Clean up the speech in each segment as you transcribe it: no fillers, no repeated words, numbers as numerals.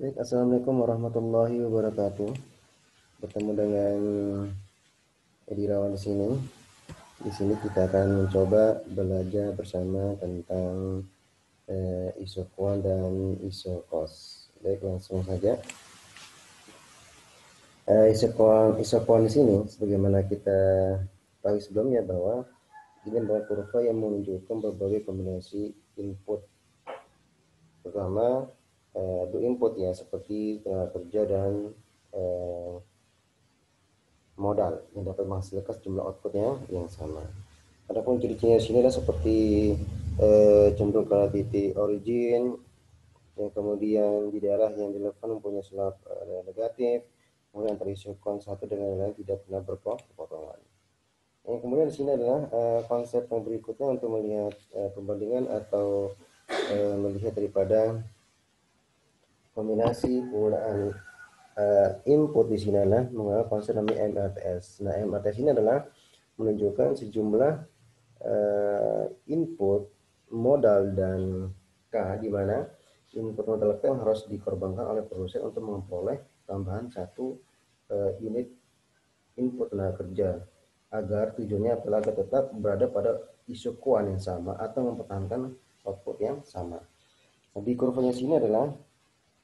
Baik, assalamualaikum warahmatullahi wabarakatuh. Bertemu dengan Edi Rawan di sini. Di sini kita akan mencoba belajar bersama tentang isokuan dan isokos. Baik, langsung saja. Isokuan di sini, sebagaimana kita tahu sebelumnya bahwa ini adalah kurva yang menunjukkan berbagai kombinasi input. Pertama, dua input ya, seperti tenaga kerja dan eh, modal yang dapat menghasilkan jumlah outputnya yang sama. Adapun ciri-cirinya di sini adalah seperti cenderung ke titik origin, yang kemudian di daerah yang dilakukan mempunyai slope negatif, kemudian terisokan satu dengan yang lain tidak pernah berpotongan. Yang kemudian di sini adalah konsep yang berikutnya untuk melihat perbandingan atau melihat daripada kombinasi penggunaan input di sini adalah menggunakan konsep namanya MRTS. Nah, MRTS ini adalah menunjukkan sejumlah input modal dan K, di mana input modal K yang harus dikorbankan oleh produsen untuk memperoleh tambahan satu unit input tenaga kerja, agar tujuannya adalah tetap berada pada isokuan yang sama atau mempertahankan output yang sama. Nah, di kurvanya sini adalah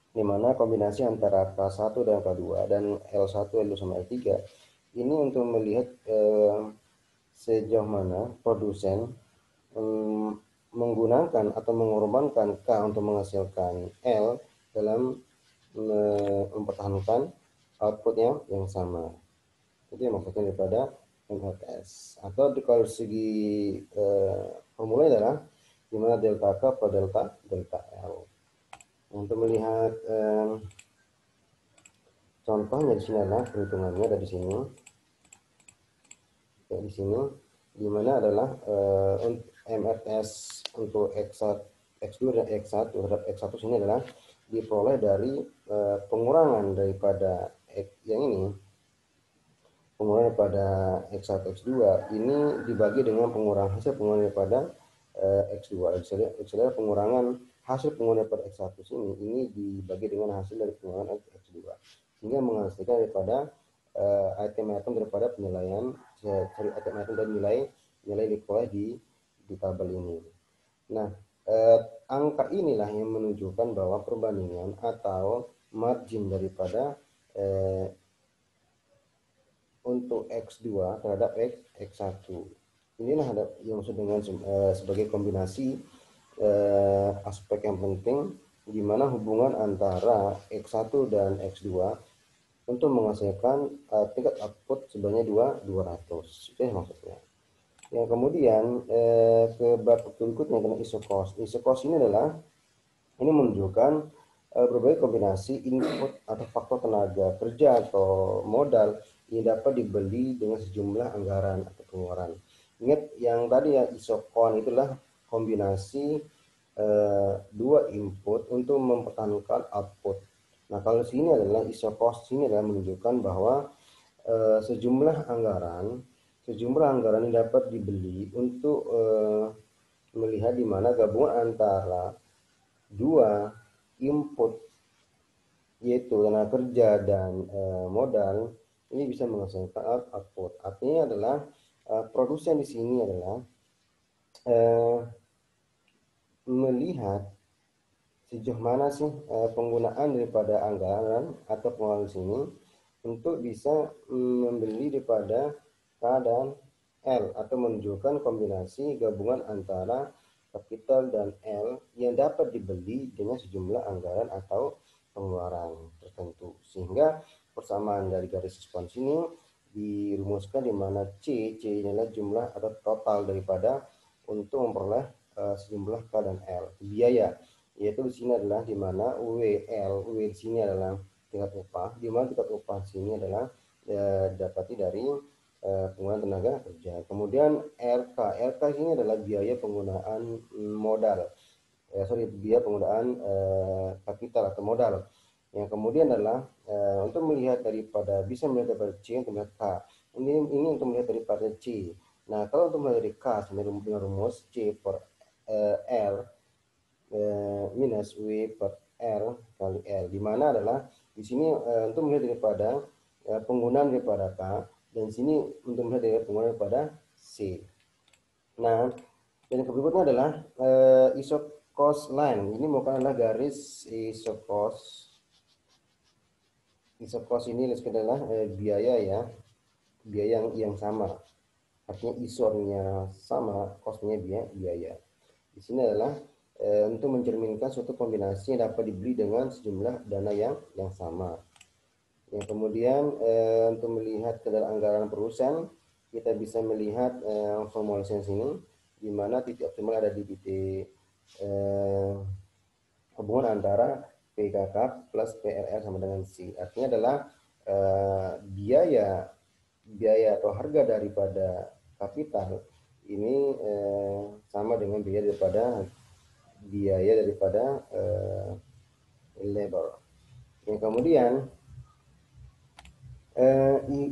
di mana kombinasi antara K1 dan K2 dan L1, L2 sama L3 ini untuk melihat sejauh mana produsen menggunakan atau mengorbankan K untuk menghasilkan L dalam mempertahankan outputnya yang sama. Itu yang maksudnya daripada MHTS. Atau kalau segi formulanya adalah dimana delta K per delta L. Untuk melihat contohnya di sini adalah perhitungannya ada di sini. Ya, di sini dimana adalah MRS untuk X1, X2 dan X1 terhadap X1 sini adalah diperoleh dari pengurangan daripada yang ini, pengurangan pada X1 X2 ini dibagi dengan hasil pengurangan daripada X2. X2 pengurangan hasil pengurangan daripada X1 ini dibagi dengan hasil dari pengurangan X2, sehingga menghasilkan daripada item-item daripada penilaian item-item dan nilai diperoleh di tabel ini. Nah, angka inilah yang menunjukkan bahwa perbandingan atau margin daripada untuk X2 terhadap X1. Inilah yang disebut dengan sebagai kombinasi aspek yang penting, di mana hubungan antara X1 dan X2 untuk menghasilkan tingkat output sebanyak 200. Itu yang maksudnya. Yang kemudian ke bab berikutnya dengan isokos. Isokos ini adalah menunjukkan berbagai kombinasi input atau faktor tenaga kerja atau modal yang dapat dibeli dengan sejumlah anggaran atau pengeluaran. Ingat yang tadi ya, isokon itulah kombinasi dua input untuk mempertahankan output. Nah, kalau sini adalah isokos, sini adalah menunjukkan bahwa sejumlah anggaran yang dapat dibeli untuk melihat di mana gabungan antara dua input yaitu tenaga kerja dan modal ini bisa menghasilkan output. Artinya adalah produsen di sini adalah melihat sejauh mana sih penggunaan daripada anggaran atau pengeluaran di sini untuk bisa membeli daripada K dan L atau menunjukkan kombinasi gabungan antara kapital dan L yang dapat dibeli dengan sejumlah anggaran atau pengeluaran tertentu, sehingga persamaan dari garis respons ini dirumuskan di mana C inilah jumlah atau total daripada untuk memperoleh sejumlah K dan L biaya, yaitu di sini adalah di mana W di sini adalah tingkat upah, di mana tingkat upah di sini adalah dapati dari penggunaan tenaga kerja. Kemudian RK ini adalah biaya penggunaan modal, biaya penggunaan kapital atau modal. Yang kemudian adalah untuk melihat daripada bisa melihat daripada C untuk melihat K. Ini untuk melihat daripada C. Nah, kalau untuk melihat dari K sebenarnya dengan rumus C per L minus W per R kali L, di mana adalah di sini untuk melihat daripada penggunaan daripada K, dan sini untuk melihat dari penggunaan daripada C. Nah, dan yang berikutnya adalah isocos line. Ini merupakan adalah garis isocos. Isocos ini adalah biaya ya, biaya yang sama. Artinya isornya sama, cosnya biaya. Di sini adalah untuk mencerminkan suatu kombinasi yang dapat dibeli dengan sejumlah dana yang sama. Yang kemudian untuk melihat kadar anggaran perusahaan, kita bisa melihat formulasinya sini, di mana titik optimal ada di titik hubungan antara PKK plus PRR sama dengan C. Artinya adalah biaya atau harga daripada kapital ini sama dengan biaya daripada labor. Yang kemudian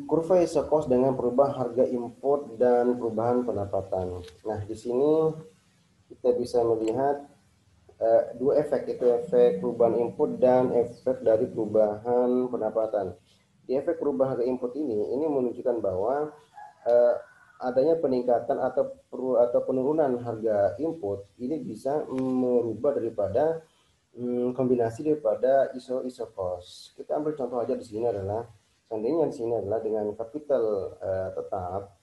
kurva isocos dengan perubahan harga input dan perubahan pendapatan. Nah, di sini kita bisa melihat dua efek, itu efek perubahan input dan efek dari perubahan pendapatan. Di efek perubahan harga input ini menunjukkan bahwa adanya peningkatan atau penurunan harga input ini bisa merubah daripada kombinasi daripada isocos. Kita ambil contoh aja di sini adalah, seandainya di sini adalah dengan kapital tetap,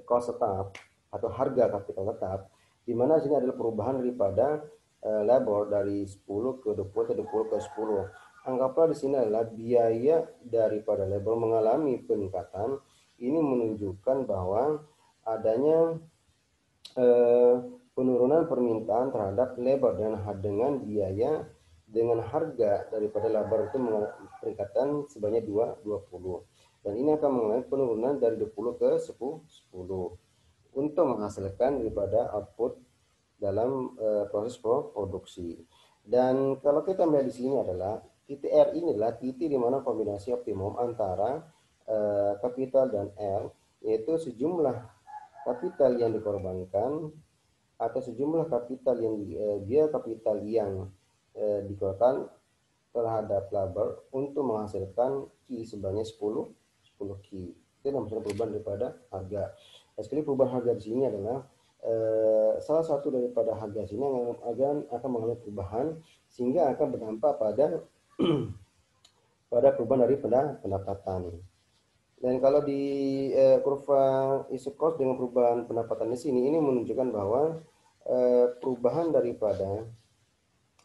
cost tetap atau harga kapital tetap, di mana sini adalah perubahan daripada labor dari 10 ke 20 atau 20 ke 10. Anggaplah di sini adalah biaya daripada labor mengalami peningkatan. Ini menunjukkan bahwa adanya penurunan permintaan terhadap labor dengan biaya dengan harga daripada labor itu peningkatan sebanyak 20. Dan ini akan mengalami penurunan dari 20 ke 10 untuk menghasilkan daripada output dalam proses produksi. Dan kalau kita melihat di sini adalah titik R ini adalah titik di mana kombinasi optimum antara kapital dan L, yaitu sejumlah kapital yang dikorbankan atau sejumlah kapital yang biaya kapital yang dikeluarkan terhadap labor untuk menghasilkan Q sebanyak 10 Q. Itu namanya perubahan daripada harga. Nah, sekali perubahan harga di sini adalah salah satu daripada harga sini akan mengalami perubahan sehingga akan berdampak pada pada perubahan daripada pendapatan. Dan kalau di kurva isocos dengan perubahan pendapatan di sini, ini menunjukkan bahwa perubahan daripada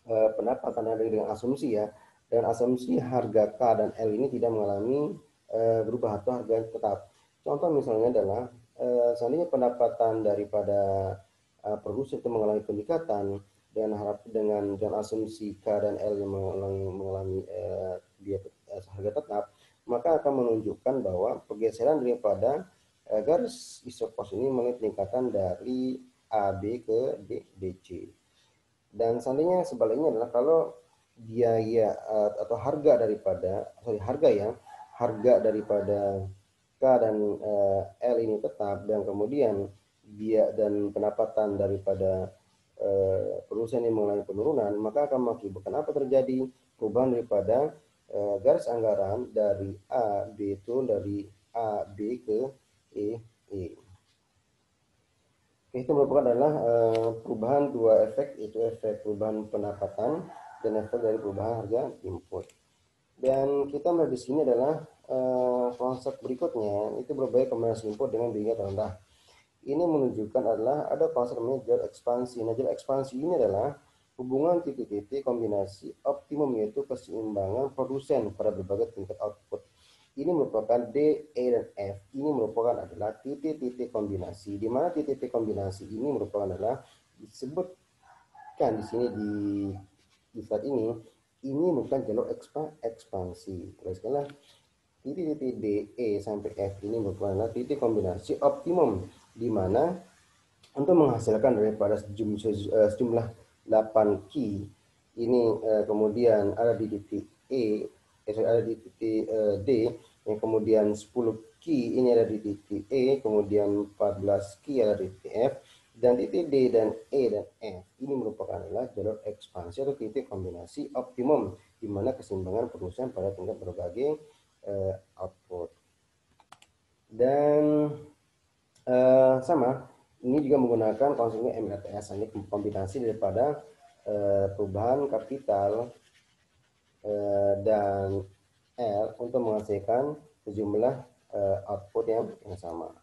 pendapatan ada dengan asumsi ya, dan asumsi harga K dan L ini tidak mengalami berubah atau harga tetap. Contoh misalnya adalah seandainya pendapatan daripada produsen itu mengalami peningkatan dengan asumsi K dan L yang mengalami harga tetap, maka akan menunjukkan bahwa pergeseran daripada garis isocos ini mengalami peningkatan dari AB ke DC. Dan seandainya sebaliknya adalah kalau biaya atau harga daripada harga daripada K dan L ini tetap, dan kemudian biaya dan pendapatan daripada perusahaan yang mengalami penurunan, maka akan mengakibatkan apa terjadi? Perubahan daripada garis anggaran dari A, B itu dari A, B ke E. Itu merupakan adalah perubahan dua efek, yaitu efek perubahan pendapatan dan efek dari perubahan harga input. Dan kita melihat di sini adalah konsep berikutnya, itu berbagai kombinasi input dengan biaya terendah. Ini menunjukkan adalah ada konsep namanya jalur ekspansi. Nah, jalur ekspansi ini adalah hubungan titik-titik kombinasi optimum, yaitu keseimbangan produsen pada berbagai tingkat output. Ini merupakan D, E, dan F. Ini merupakan adalah titik-titik kombinasi. Di mana titik-titik kombinasi ini merupakan adalah disebutkan di sini di slide ini merupakan jalur ekspansi. Teruskanlah titik-titik D, E sampai F ini merupakan titik kombinasi optimum, di mana untuk menghasilkan daripada sejumlah 8 key ini kemudian ada di titik ada di titik D, yang kemudian 10 key ini ada di titik E, kemudian 14 key ada di titik F, Dan titik D dan E dan F ini merupakan adalah jalur ekspansi atau titik kombinasi optimum, di mana keseimbangan perusahaan pada tingkat berbagai output. Dan sama, ini juga menggunakan konsepnya MRTS, hanya kombinasi daripada perubahan kapital dan L untuk menghasilkan sejumlah output yang sama.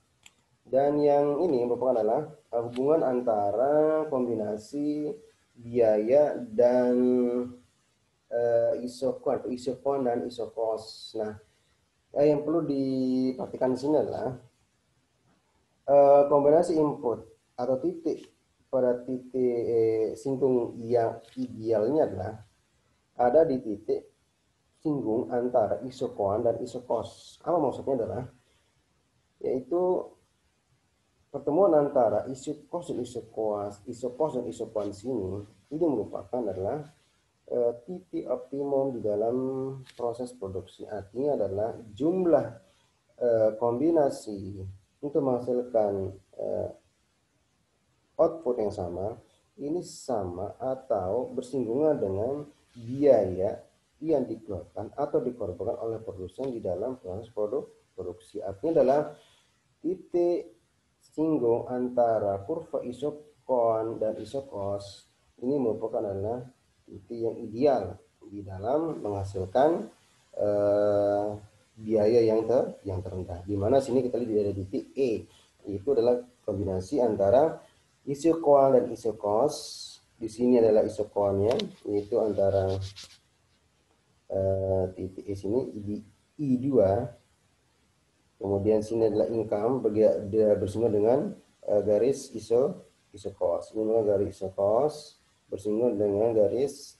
Dan yang ini merupakan adalah hubungan antara kombinasi biaya dan isokon dan isokos. Nah, yang perlu diperhatikan di sini adalah kombinasi input atau titik pada titik singgung yang idealnya adalah ada di titik singgung antara isokoan dan isokos. Apa maksudnya adalah yaitu pertemuan antara isokos dan isokoan di sini ini merupakan adalah titik optimum di dalam proses produksi. Artinya adalah jumlah kombinasi untuk menghasilkan output yang sama ini sama atau bersinggungan dengan biaya yang dikeluarkan atau dikorbankan oleh produsen di dalam proses produksi. Artinya adalah titik singgung antara kurva isokon dan isokos ini merupakan adalah titik yang ideal di dalam menghasilkan biaya yang terendah. Di mana sini kita lihat dari titik E, itu adalah kombinasi antara isokon dan isokos. Di sini adalah isokonnya, yaitu antara titik E sini di I2. Kemudian sini adalah income, dia bersinggungan dengan garis isokos. Ini adalah garis isokos bersinggungan dengan garis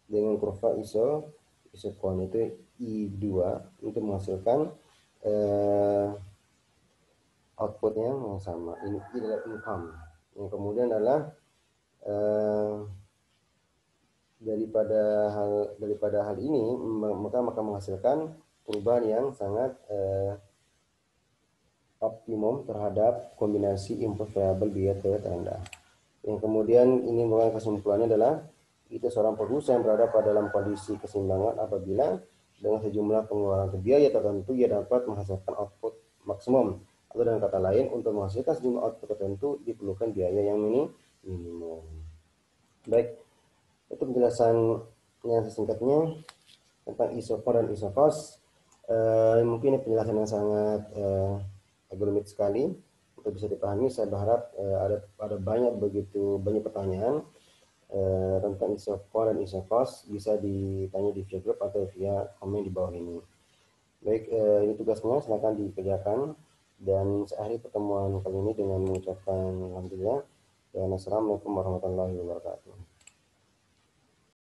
dengan kurva isokon itu I2 untuk menghasilkan outputnya yang sama. Ini adalah income. Yang kemudian adalah daripada hal ini maka menghasilkan perubahan yang sangat optimum terhadap kombinasi input variabel biaya terendah. Yang kemudian ini merupakan kesimpulannya adalah itu seorang produsen berada pada dalam kondisi keseimbangan apabila dengan sejumlah pengeluaran biaya tertentu ia dapat menghasilkan output maksimum, atau dengan kata lain untuk menghasilkan sejumlah output tertentu diperlukan biaya yang minimum. Baik, itu penjelasan yang sesingkatnya tentang isokon dan isokos. Mungkin ini penjelasan yang sangat rumit sekali untuk bisa dipahami. Saya berharap ada begitu banyak pertanyaan tentang isokon dan isokos bisa ditanya di via grup atau via komen di bawah ini. Baik, ini tugasnya, silakan dikerjakan. Dan saya akhiri pertemuan kali ini dengan mengucapkan alhamdulillah dan assalamualaikum warahmatullahi wabarakatuh.